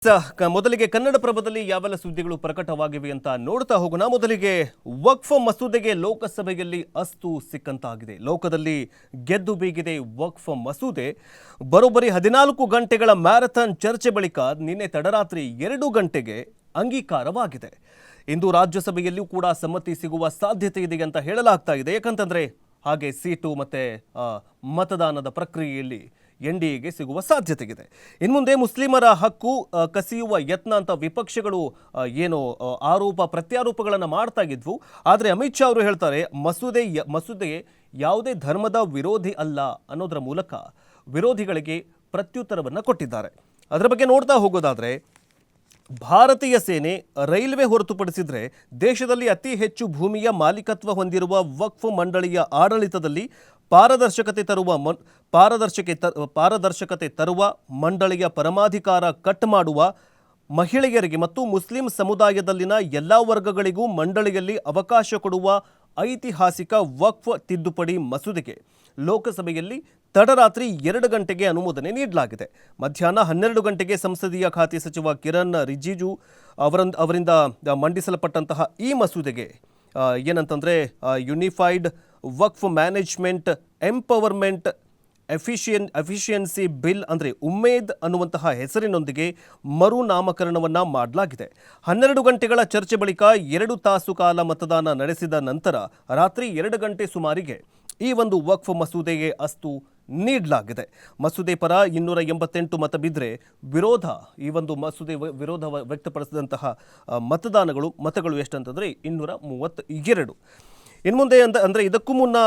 ಮೊದಲಿಗೆ ಕನ್ನಡಪ್ರಭದಲ್ಲಿ ಯಾವೆಲ್ಲ ಸುದ್ದಿಗಳು ಪ್ರಕಟವಾಗಿವೆ ಅಂತ ನೋಡ್ತಾ ಹೋಗೋಣ. ಮೊದಲಿಗೆ ವಕ್ಫ್ ಮಸೂದೆಗೆ ಲೋಕಸಭೆಯಲ್ಲಿ ಅಸ್ತು ಸಿಕ್ಕಂತಾಗಿದೆ. ಲೋಕದಲ್ಲಿ ಗೆದ್ದು ಬೀಗಿದೆ ವಕ್ಫ್ ಮಸೂದೆ. ಬರೋಬ್ಬರಿ 14 ಗಂಟೆಗಳ ಮ್ಯಾರಥಾನ್ ಚರ್ಚೆ ಬಳಿಕ ನಿನ್ನೆ ತಡರಾತ್ರಿ 2 ಗಂಟೆಗೆ ಅಂಗೀಕಾರವಾಗಿದೆ. ಇಂದು ರಾಜ್ಯಸಭೆಯಲ್ಲಿಯೂ ಕೂಡ ಸಮ್ಮತಿ ಸಿಗುವ ಸಾಧ್ಯತೆ ಇದೆ ಅಂತ ಹೇಳಲಾಗ್ತಾ ಇದೆ. ಯಾಕಂತಂದ್ರೆ ಹಾಗೆ ಸೀಟು ಮತ್ತೆ ಮತದಾನದ ಪ್ರಕ್ರಿಯೆಯಲ್ಲಿ ಎನ್ಡಿಎಗೆ ಸಿಗುವ ಸಾಧ್ಯತೆ ಇದೆ. ಇನ್ಮುಂದೆ ಮುಸ್ಲಿಮರ ಹಕ್ಕು ಕಸಿಯುವ ಯತ್ನ ಅಂತ ವಿಪಕ್ಷಗಳು ಏನು ಆರೋಪ ಪ್ರತ್ಯಾರೋಪಗಳನ್ನು ಮಾಡ್ತಾ ಇದ್ವು. ಆದರೆ ಅಮಿತ್ ಶಾ ಅವರು ಹೇಳ್ತಾರೆ ಮಸೂದೆ ಯಾವುದೇ ಧರ್ಮದ ವಿರೋಧಿ ಅಲ್ಲ ಅನ್ನೋದರ ಮೂಲಕ ವಿರೋಧಿಗಳಿಗೆ ಪ್ರತ್ಯುತ್ತರವನ್ನು ಕೊಟ್ಟಿದ್ದಾರೆ. ಅದರ ಬಗ್ಗೆ ನೋಡ್ತಾ ಹೋಗೋದಾದ್ರೆ, ಭಾರತೀಯ ಸೇನೆ ರೈಲ್ವೆ ಹೊರತುಪಡಿಸಿದರೆ ದೇಶದಲ್ಲಿ ಅತಿ ಹೆಚ್ಚು ಭೂಮಿಯ ಮಾಲೀಕತ್ವ ಹೊಂದಿರುವ ವಕ್ಫ್ ಮಂಡಳಿಯ ಆಡಳಿತದಲ್ಲಿ ಪಾರದರ್ಶಕತೆ ತರುವ, ಮಂಡಳಿಯ ಪರಮಾಧಿಕಾರ ಕಟ್ ಮಾಡುವ, ಮಹಿಳೆಯರಿಗೆ ಮತ್ತು ಮುಸ್ಲಿಂ ಸಮುದಾಯದಲ್ಲಿನ ಎಲ್ಲ ವರ್ಗಗಳಿಗೂ ಮಂಡಳಿಯಲ್ಲಿ ಅವಕಾಶ ಕೊಡುವ ಐತಿಹಾಸಿಕ ವಕ್ಫ್ ತಿದ್ದುಪಡಿ ಮಸೂದೆಗೆ ಲೋಕಸಭೆಯಲ್ಲಿ ತಡರಾತ್ರಿ 2 ಗಂಟೆಗೆ ಅನುಮೋದನೆ ನೀಡಲಾಗಿದೆ. ಮಧ್ಯಾಹ್ನ 12 ಗಂಟೆಗೆ ಸಂಸದೀಯ ಖಾತೆ ಸಚಿವ ಕಿರಣ್ ರಿಜಿಜು ಅವರಿಂದ ಮಂಡಿಸಲ್ಪಟ್ಟಂತಹ ಈ ಮಸೂದೆಗೆ ಏನಂತಂದರೆ ಯುನಿಫೈಡ್ ವಕ್ಫ್ ಮ್ಯಾನೇಜ್ಮೆಂಟ್ ಎಂಪವರ್ಮೆಂಟ್ ಎಫಿಷಿಯನ್ಸಿ ಬಿಲ್ ಅಂದರೆ ಉಮೇದ್ ಅನ್ನುವಂತಹ ಹೆಸರಿನೊಂದಿಗೆ ಮರು ನಾಮಕರಣವನ್ನು ಮಾಡಲಾಗಿದೆ. 12 ಗಂಟೆಗಳ ಚರ್ಚೆ ಬಳಿಕ 2 ತಾಸು ಕಾಲ ಮತದಾನ ನಡೆಸಿದ ನಂತರ ರಾತ್ರಿ 2 ಗಂಟೆ ಸುಮಾರಿಗೆ ಈ ಒಂದು ವಕ್ಫ್ ಮಸೂದೆಗೆ ಅಸ್ತು ನೀಡಲಾಗಿದೆ. ಮಸೂದೆ ಪರ 288 ಮತ ಬಿದ್ದರೆ ಈ ಒಂದು ಮಸೂದೆ ವಿರೋಧ ವ್ಯಕ್ತಪಡಿಸಿದಂತಹ ಮತಗಳು ಎಷ್ಟಂತಂದರೆ 232. ಇನ್ಮುಂದೆ ಅಂದರೆ ಇದಕ್ಕೂ ಮುನ್ನ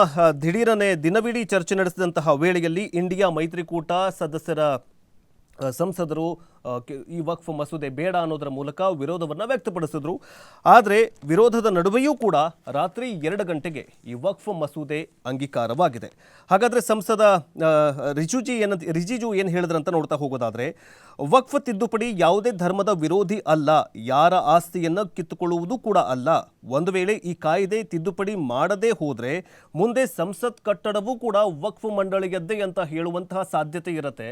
ದಿಢೀರನೆ ದಿನವಿಡೀ ಚರ್ಚೆ ನಡೆಸಿದಂತಹ ವೇಳೆಯಲ್ಲಿ ಇಂಡಿಯಾ ಮೈತ್ರಿಕೂಟ ಸಂಸದರು ಈ ವಕ್ಫ್ ಮಸೂದೆ ಬೇಡ ಅನ್ನೋದರ ಮೂಲಕ ವಿರೋಧವನ್ನು ವ್ಯಕ್ತಪಡಿಸಿದ್ರು. ಆದರೆ ವಿರೋಧದ ನಡುವೆಯೂ ಕೂಡ ರಾತ್ರಿ 2 ಗಂಟೆಗೆ ಈ ವಕ್ಫ್ ಮಸೂದೆ ಅಂಗೀಕಾರವಾಗಿದೆ. ಹಾಗಾದರೆ ಸಂಸದ ರಿಜಿಜು ಏನು ಹೇಳಿದ್ರಂತ ನೋಡ್ತಾ ಹೋಗೋದಾದರೆ, ವಕ್ಫ್ ತಿದ್ದುಪಡಿ ಯಾವುದೇ ಧರ್ಮದ ವಿರೋಧಿ ಅಲ್ಲ, ಯಾರ ಆಸ್ತಿಯನ್ನು ಕಿತ್ತುಕೊಳ್ಳುವುದು ಕೂಡ ಅಲ್ಲ. ಒಂದು ವೇಳೆ ಈ ಕಾಯ್ದೆ ತಿದ್ದುಪಡಿ ಮಾಡದೇ ಹೋದರೆ ಮುಂದೆ ಸಂಸತ್ ಕಟ್ಟಡವೂ ಕೂಡ ವಕ್ಫ್ ಮಂಡಳಿಯದ್ದೇ ಅಂತ ಹೇಳುವಂತಹ ಸಾಧ್ಯತೆ ಇರುತ್ತೆ.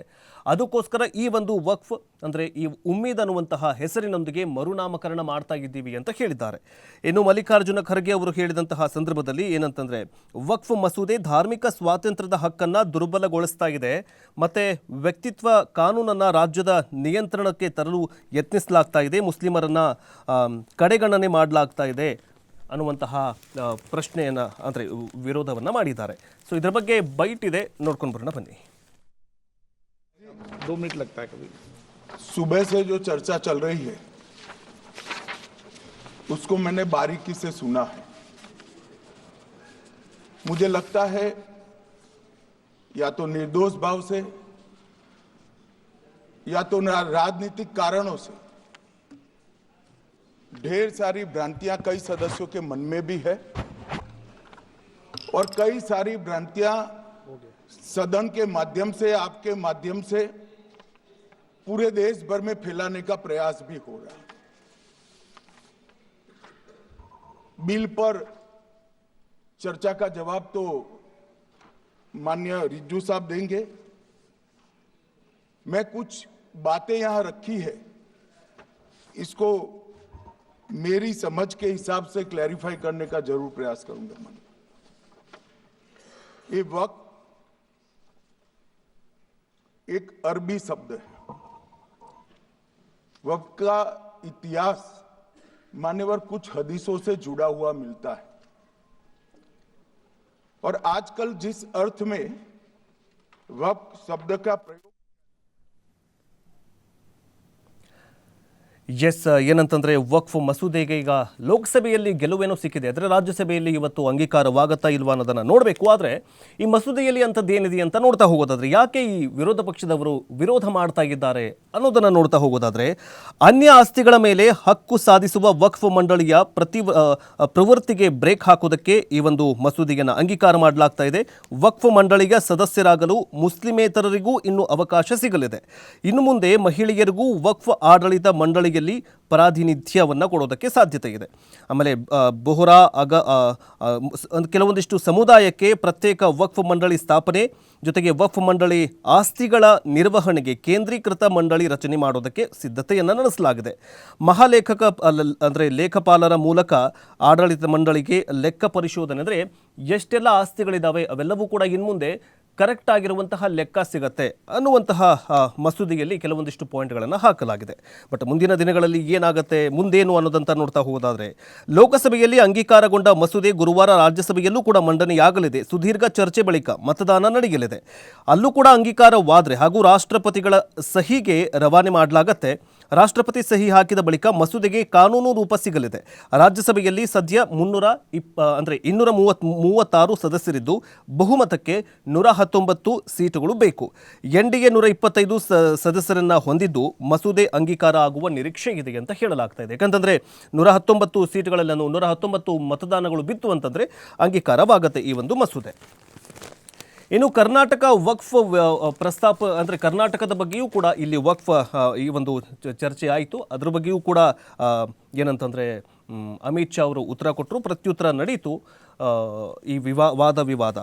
ಅದಕ್ಕೋಸ್ಕರ ಈ ಒಂದು ವಕ್ಫ್ ಅಂದರೆ ಈ ಉಮ್ಮೀದ್ ಅನ್ನುವಂತಹ ಹೆಸರಿನೊಂದಿಗೆ ಮರುನಾಮಕರಣ ಮಾಡ್ತಾ ಇದ್ದೀವಿ ಅಂತ ಹೇಳಿದ್ದಾರೆ. ಇನ್ನು ಮಲ್ಲಿಕಾರ್ಜುನ ಖರ್ಗೆ ಅವರು ಹೇಳಿದಂತಹ ಸಂದರ್ಭದಲ್ಲಿ ಏನಂತಂದರೆ, ವಕ್ಫ್ ಮಸೂದೆ ಧಾರ್ಮಿಕ ಸ್ವಾತಂತ್ರ್ಯದ ಹಕ್ಕನ್ನು ದುರ್ಬಲಗೊಳಿಸ್ತಾ ಇದೆ, ಮತ್ತು ವ್ಯಕ್ತಿತ್ವ ಕಾನೂನನ್ನು ರಾಜ್ಯದ ನಿಯಂತ್ರಣಕ್ಕೆ ತರಲು ಯತ್ನಿಸಲಾಗ್ತಾ ಇದೆ, ಮುಸ್ಲಿಮರನ್ನು ಕಡೆಗಣನೆ ಮಾಡಲಾಗ್ತಾ ಇದೆ ಅನ್ನುವಂತಹ ಪ್ರಶ್ನೆಯನ್ನು ಅಂದರೆ ವಿರೋಧವನ್ನು ಮಾಡಿದ್ದಾರೆ. ಸೊ ಇದರ ಬಗ್ಗೆ ಬೈಟ್ ಇದೆ, ನೋಡ್ಕೊಂಡು ಬರೋಣ ಬನ್ನಿ. 2 मिनट लगता है कभी। सुबह से जो चर्चा चल रही है उसको मैंने बारीकी से सुना है. मुझे लगता है या तो निर्दोष भाव से या तो राजनीतिक कारणों से ढेर सारी भ्रांतियां कई सदस्यों के मन में भी है और कई सारी भ्रांतियां सदन के माध्यम से, आपके माध्यम से पूरे देश भर में फैलाने का प्रयास भी हो रहा है. बिल पर चर्चा का जवाब तो माननीय रिज्जू साहब देंगे. मैं कुछ बातें यहां रखी है, इसको मेरी समझ के हिसाब से क्लैरिफाई करने का जरूर प्रयास करूंगा. ये वक्त एक अरबी शब्द है. वक्त का इतिहास मान्यवर कुछ हदीसों से जुड़ा हुआ मिलता है और आजकल जिस अर्थ में वक्त शब्द का प्रयोग ಏನಂತಂದರೆ, ವಕ್ಫ್ ಮಸೂದೆಗೆ ಈಗ ಲೋಕಸಭೆಯಲ್ಲಿ ಗೆಲುವೇನೋ ಸಿಕ್ಕಿದೆ, ಆದರೆ ರಾಜ್ಯಸಭೆಯಲ್ಲಿ ಇವತ್ತು ಅಂಗೀಕಾರವಾಗುತ್ತಾ ಇಲ್ವಾ ಅನ್ನೋದನ್ನು ನೋಡಬೇಕು. ಆದರೆ ಈ ಮಸೂದೆಯಲ್ಲಿ ಅಂಥದ್ದೇನಿದೆ ಅಂತ ನೋಡ್ತಾ ಹೋಗೋದಾದರೆ, ಯಾಕೆ ಈ ವಿರೋಧ ಪಕ್ಷದವರು ವಿರೋಧ ಮಾಡ್ತಾ ಇದ್ದಾರೆ ಅನ್ನೋದನ್ನು ನೋಡ್ತಾ ಹೋಗೋದಾದರೆ, ಅನ್ಯ ಆಸ್ತಿಗಳ ಮೇಲೆ ಹಕ್ಕು ಸಾಧಿಸುವ ವಕ್ಫ್ ಮಂಡಳಿಯ ಪ್ರವೃತ್ತಿಗೆ ಬ್ರೇಕ್ ಹಾಕೋದಕ್ಕೆ ಈ ಒಂದು ಮಸೂದೆಯನ್ನು ಅಂಗೀಕಾರ ಮಾಡಲಾಗ್ತಾ ಇದೆ. ವಕ್ಫ್ ಮಂಡಳಿಯ ಸದಸ್ಯರಾಗಲು ಮುಸ್ಲಿಮೇತರರಿಗೂ ಇನ್ನೂ ಅವಕಾಶ ಸಿಗಲಿದೆ. ಇನ್ನು ಮುಂದೆ ಮಹಿಳೆಯರಿಗೂ ವಕ್ಫ್ ಆಡಳಿತ ಮಂಡಳಿಗೆ ಮಸೂದೆಯಲ್ಲಿ ಪ್ರಾತಿನಿಧ್ಯವನ್ನು ಕೊಡೋದಕ್ಕೆ ಸಾಧ್ಯತೆ ಇದೆ. ಆಮೇಲೆ ಬೋಹ್ರಾ ಕೆಲವೊಂದಿಷ್ಟು ಸಮುದಾಯಕ್ಕೆ ಪ್ರತ್ಯೇಕ ವಕ್ಫ್ ಮಂಡಳಿ ಸ್ಥಾಪನೆ ಜೊತೆಗೆ ವಕ್ಫ್ ಮಂಡಳಿ ಆಸ್ತಿಗಳ ನಿರ್ವಹಣೆಗೆ ಕೇಂದ್ರೀಕೃತ ಮಂಡಳಿ ರಚನೆ ಮಾಡೋದಕ್ಕೆ ಸಿದ್ಧತೆಯನ್ನು ನಡೆಸಲಾಗಿದೆ. ಮಹಾಲೇಖಕ ಅಂದರೆ ಲೇಖಪಾಲರ ಮೂಲಕ ಆಡಳಿತ ಮಂಡಳಿಗೆ ಲೆಕ್ಕ ಪರಿಶೋಧನೆ ಅಂದರೆ ಎಷ್ಟೆಲ್ಲ ಆಸ್ತಿಗಳಿದ್ದಾವೆ ಅವೆಲ್ಲವೂ ಕೂಡ ಇನ್ಮುಂದೆ ಕರೆಕ್ಟ್ ಆಗಿರುವಂತಹ ಲೆಕ್ಕ ಸಿಗತ್ತೆ ಅನ್ನುವಂತಹ ಮಸೂದೆಯಲ್ಲಿ ಕೆಲವೊಂದಿಷ್ಟು ಪಾಯಿಂಟ್ಗಳನ್ನು ಹಾಕಲಾಗಿದೆ. ಬಟ್ ಮುಂದಿನ ದಿನಗಳಲ್ಲಿ ಏನಾಗುತ್ತೆ ಮುಂದೇನು ಅನ್ನೋದಂತ ನೋಡ್ತಾ ಹೋಗೋದಾದರೆ ಲೋಕಸಭೆಯಲ್ಲಿ ಅಂಗೀಕಾರಗೊಂಡ ಮಸೂದೆ ಗುರುವಾರ ರಾಜ್ಯಸಭೆಯಲ್ಲೂ ಕೂಡ ಮಂಡನೆಯಾಗಲಿದೆ. ಸುದೀರ್ಘ ಚರ್ಚೆ ಬಳಿಕ ಮತದಾನ ನಡೆಯಲಿದೆ. ಅಲ್ಲೂ ಕೂಡ ಅಂಗೀಕಾರವಾದರೆ ಹಾಗೂ ರಾಷ್ಟ್ರಪತಿಗಳ ಸಹಿಗೆ ರವಾನೆ ಮಾಡಲಾಗತ್ತೆ. ರಾಷ್ಟ್ರಪತಿ ಸಹಿ ಹಾಕಿದ ಬಳಿಕ ಮಸೂದೆಗೆ ಕಾನೂನು ರೂಪ ಸಿಗಲಿದೆ. ರಾಜ್ಯಸಭೆಯಲ್ಲಿ ಸದ್ಯ 236 ಸದಸ್ಯರಿದ್ದು ಬಹುಮತಕ್ಕೆ 119 ಸೀಟುಗಳು ಬೇಕು. NDA 125 ಸದಸ್ಯರನ್ನ ಹೊಂದಿದ್ದು ಮಸೂದೆ ಅಂಗೀಕಾರ ಆಗುವ ನಿರೀಕ್ಷೆ ಇದೆ ಅಂತ ಹೇಳಲಾಗ್ತಾ ಇದೆ. ಯಾಕಂತಂದ್ರೆ 119 ಸೀಟುಗಳಲ್ಲಿ 119 ಮತದಾನಗಳು ಬಿತ್ತು ಅಂತಂದ್ರೆ ಅಂಗೀಕಾರವಾಗುತ್ತೆ ಈ ಒಂದು ಮಸೂದೆ. ಇನ್ನು ಕರ್ನಾಟಕ ವಕ್ಫ್ ಪ್ರಸ್ತಾಪ ಅಂದರೆ ಕರ್ನಾಟಕದ ಬಗ್ಗೆಯೂ ಕೂಡ ಇಲ್ಲಿ ವಕ್ಫ್ ಈ ಒಂದು ಚರ್ಚೆ ಆಯಿತು. ಅದ್ರ ಬಗ್ಗೆಯೂ ಕೂಡ ಏನಂತಂದರೆ ಅಮಿತ್ ಶಾ ಅವರು ಉತ್ತರ ಕೊಟ್ಟರು, ಪ್ರತ್ಯುತ್ತರ ನಡೀತು ಈ ವಾದ ವಿವಾದ.